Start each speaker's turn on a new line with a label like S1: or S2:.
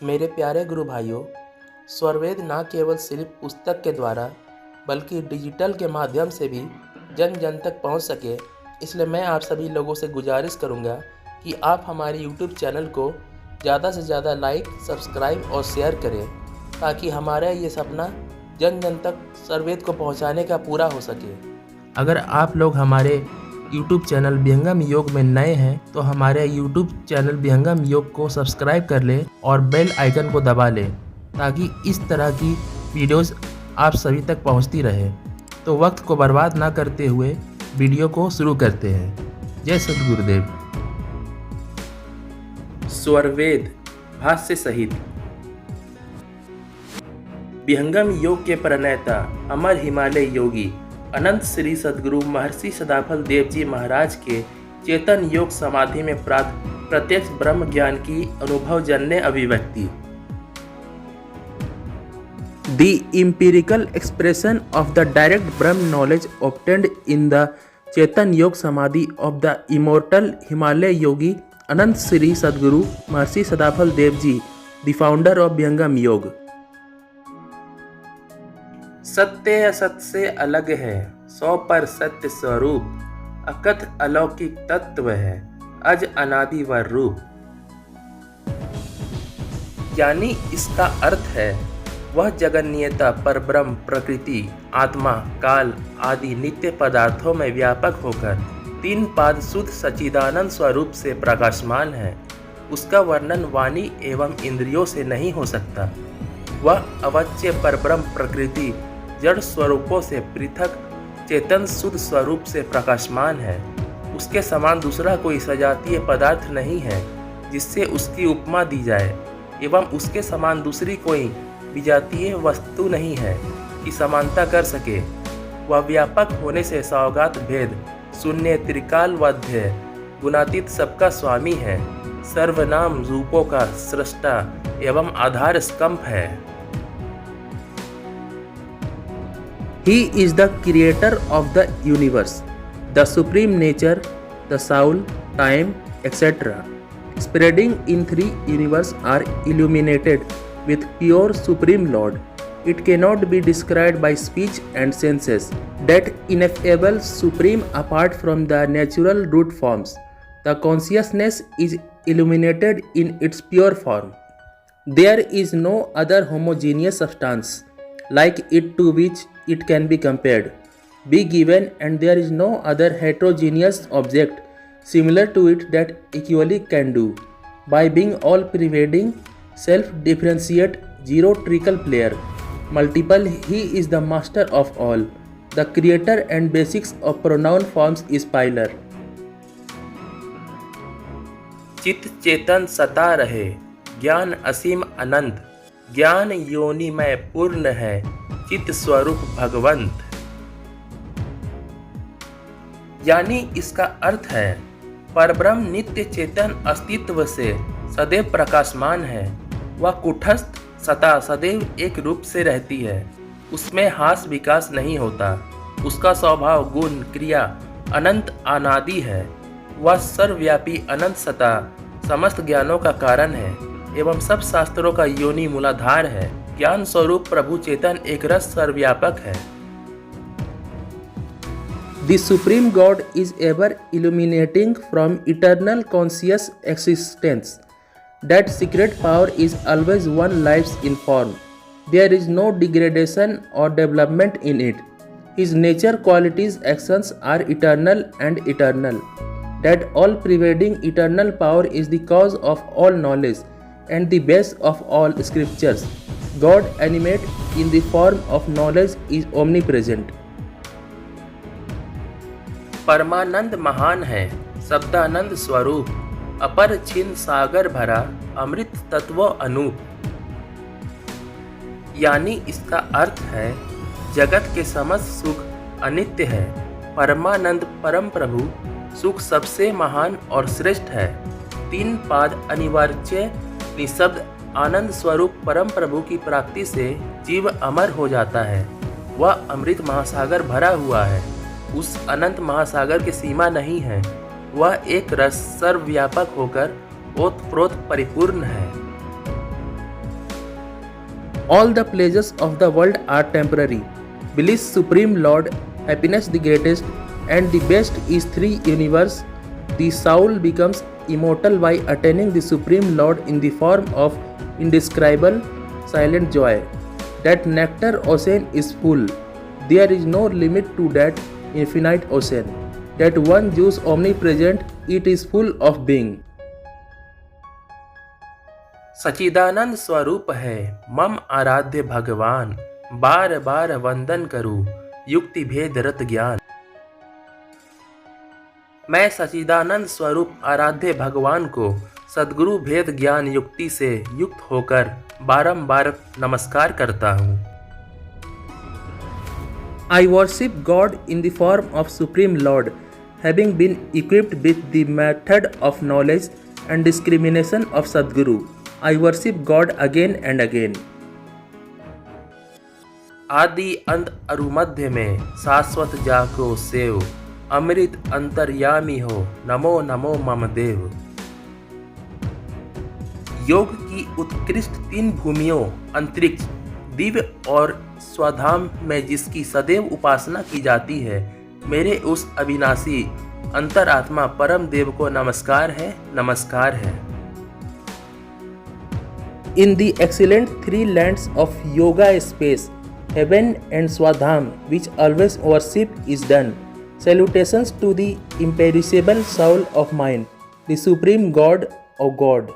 S1: मेरे प्यारे गुरु भाइयों, स्वरवेद न केवल सिर्फ पुस्तक के द्वारा बल्कि डिजिटल के माध्यम से भी जन जन तक पहुंच सके, इसलिए मैं आप सभी लोगों से गुजारिश करूंगा कि आप हमारे यूट्यूब चैनल को ज़्यादा से ज़्यादा लाइक, सब्सक्राइब और शेयर करें ताकि हमारा ये सपना जन जन तक स्वरवेद को पहुंचाने का पूरा हो सके। अगर आप लोग हमारे YouTube चैनल विहंगम योग में नए हैं तो हमारे YouTube चैनल विहंगम योग को सब्सक्राइब कर लें और बेल आइकन को दबा लें ताकि इस तरह की वीडियोस आप सभी तक पहुंचती रहे। तो वक्त को बर्बाद ना करते हुए वीडियो को शुरू करते हैं। जय सद्गुरुदेव। स्वरवेद भाष्य सहित विहंगम योग के प्रणेता अमर हिमालय योगी अनंत श्री सद्गुरु महर्षि सदाफल देव जी महाराज के चेतन योग समाधि में प्रत्यक्ष ब्रह्म ज्ञान की अनुभवजन्य अभिव्यक्ति। The empirical expression of the direct Brahm knowledge obtained in the Chetan Yog Samadhi of the immortal Himalaya yogi Anant Sri Sadguru Maharishi Sadafal Dev Ji, the founder of Vihangam Yog। सत्य असत से अलग है, 100% सत्य स्वरूप, अकथ अलौकिक तत्व है, अज अनादि व रूप। यानी इसका अर्थ है वह जगन्यता परब्रह्म प्रकृति आत्मा काल आदि नित्य पदार्थों में व्यापक होकर तीन पाद शुद्ध सच्चिदानंद स्वरूप से प्रकाशमान है। उसका वर्णन वाणी एवं इंद्रियों से नहीं हो सकता। वह अवच्य परब्रह्म प्रकृति जड़ स्वरूपों से पृथक चेतन शुद्ध स्वरूप से प्रकाशमान है। उसके समान दूसरा कोई सजातीय पदार्थ नहीं है जिससे उसकी उपमा दी जाए, एवं उसके समान दूसरी कोई विजातीय वस्तु नहीं है कि समानता कर सके। वह व्यापक होने से सौगात भेद शून्य त्रिकालवध्य गुणातीत सबका स्वामी है, सर्वनाम रूपों का सृष्टा एवं आधार स्तंभ है। He is the creator of the universe, the supreme nature, the soul, time, etc. Spreading in three universes are illuminated with pure supreme Lord. It cannot be described by speech and senses. That ineffable supreme apart from the natural root forms, the consciousness is illuminated in its pure form. There is no other homogeneous substance like it to which it can be compared, be given, and there is no other heterogeneous object similar to it that equally can do. By being all-pervading, self-differentiate, zero-trickle player, multiple, he is the master of all. The creator and basics of pronoun forms is Pilar. चित्त चेतन सता रहे, ज्ञान असीम अनंत, ज्ञान योनि में पूर्ण है, चित्त स्वरूप भगवंत। यानी इसका अर्थ है परब्रह्म नित्य चेतन अस्तित्व से सदैव प्रकाशमान है। वह कुटस्थ सता सदैव एक रूप से रहती है, उसमें हास विकास नहीं होता। उसका स्वभाव गुण क्रिया अनंत अनादि है। वह सर्वव्यापी अनंत सता समस्त ज्ञानों का कारण है एवं सब शास्त्रों का योनि मूलाधार है। ज्ञान स्वरूप प्रभु चेतन एक रस सर्वव्यापक है। The Supreme God is ever illuminating from eternal conscious existence. That secret power is always one lives in form. There is no degradation or development in it. His nature, qualities, actions are eternal and eternal. That all-pervading eternal power is the cause of all knowledge and the base of all scriptures. God animate in the form of knowledge is omnipresent. परमानंद महान है, शब्दानंद स्वरूप, अपर छिन्न सागर भरा, अमृत तत्व अनूप। यानी इसका अर्थ है जगत के समस्त सुख अनित्य है। परमानंद परम प्रभु सुख सबसे महान और श्रेष्ठ है। तीन पाद अनिवार्य निःशब्द आनंद स्वरूप परम प्रभु की प्राप्ति से जीव अमर हो जाता है। वह अमृत महासागर भरा हुआ है। उस अनंत महासागर की सीमा नहीं है। वह एक रस सर्वव्यापक होकर ओतप्रोत परिपूर्ण है। All the pleasures of the world are temporary. Bliss supreme Lord, happiness the greatest and the best is three universe. The soul becomes immortal by attaining the supreme Lord in the form of indescribable silent joy. That nectar ocean is full. There is no limit to that infinite ocean. That one juice omnipresent, it is full of being. सच्चिदानंद स्वरूप है मम आराध्य भगवान, बार बार वंदन करूं युक्ति भेद रत ज्ञान। मैं सच्चिदानंद स्वरूप आराध्य भगवान को सद्गुरु भेद ज्ञान युक्ति से युक्त होकर बारंबार नमस्कार करता हूँ। I worship God in the form of Supreme Lord, having been equipped with the method of knowledge and discrimination of Sadguru. I worship God again and again. आदि अंत अरु मध्य में शाश्वत जाको सेव, अमृत अंतर्यामी हो नमो नमो मम देव। योग की उत्कृष्ट तीन भूमियों अंतरिक्ष, दिव्य और स्वधाम में जिसकी सदैव उपासना की जाती है, मेरे उस अविनाशी अंतरात्मा परम देव को नमस्कार है, नमस्कार है। In the excellent three lands of yoga space, heaven and Swadham, which always worship is done. Salutations to the imperishable soul of mine, the supreme God of God.